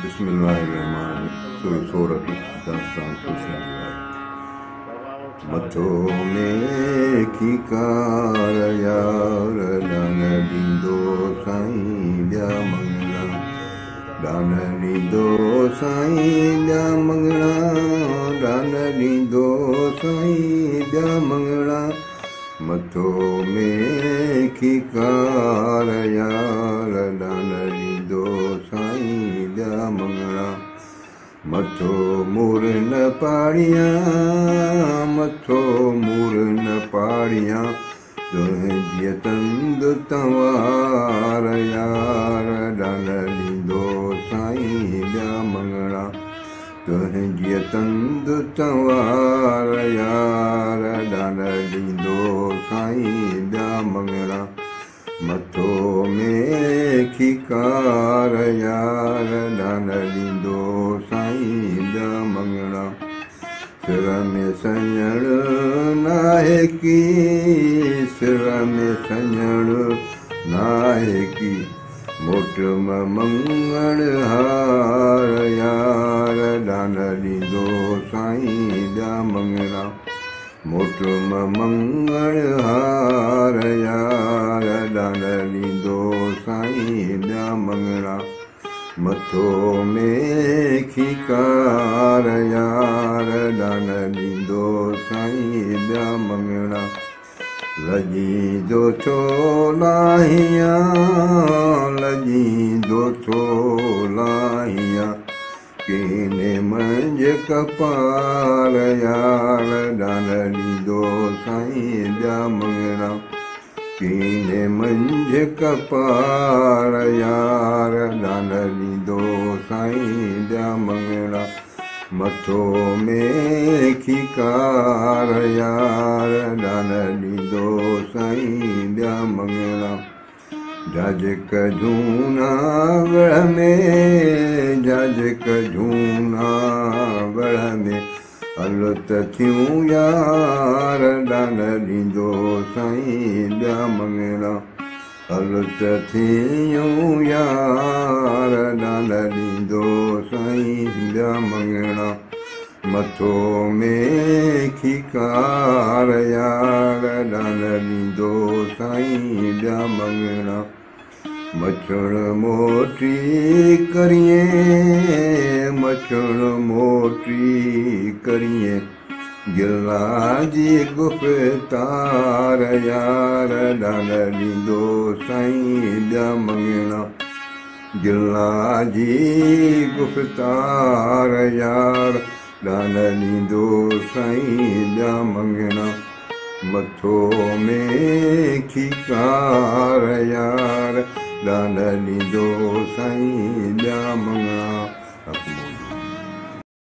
बिस्मिल्लाहिर्रहमानिर्रहीम। सूरत दास्तान मथो में खिकार यार दान ॾींदो साईं ॿिया मंगणा, दान ॾींदो साईं ॿिया मंगणा, दान ॾींदो साईं ॿिया मंगणा। मथो में खिकार यार दान ॾींदो साईं ॿिया मंगणा। मथो मुर न पाड़ियां, मथो मुर न पाड़ियां, तुंहिंजी तंद तवार यार दान ॾींदो साईं ॿिया मंगणा। तुंहिंजी तंद तवार यार दान ॾींदो साईं ॿिया मंगणा। मथो में खिकार यार दान ॾींदो साईं ॿिया मंगणा। सिर में सञण नाहे की, सिर में सञण नाहे की, मोट मंगण हार यार दान ॾींदो साईं ॿिया मंगणा। मोट मंगण हार यार दान ॾींदो साईं ॿिया मंगणा। मथो में खिकार यार दान ॾींदो साईं ॿिया मंगणा। लॼींदो छो लाहियां, लॼींदो छो लाहियां, कीने मंझ कपार यार दान ॾींदो साईं ॿिया मंगणा। कीने मंझ कपार यार दान ॾींदो साईं ॿिया मंगणा। मथो में खिकार यार दान ॾींदो साईं ॿिया मंगणा। जाजक झूना गढ़ में, जाजक झूना गढ़ में, हल त थियूं यार दान ॾींदो साईं ॿिया मंगणा। हल त थियूं यार दान ॾींदो साईं ॿिया मंगणा। मथो में खिकार यार दान ॾींदो साईं ॿिया मंगणा। मछड़ मोटी करिए, मछड़ मोटी करिए, गिला जी गुफ़्तार यार दान ॾींदो साईं ॿिया मंगणा। गिला जी गुफ़्तार यार दान ॾींदो साईं ॿिया मंगणा। मथो में खिकार यार दान ॾींदो साईं ॿिया मंगणा।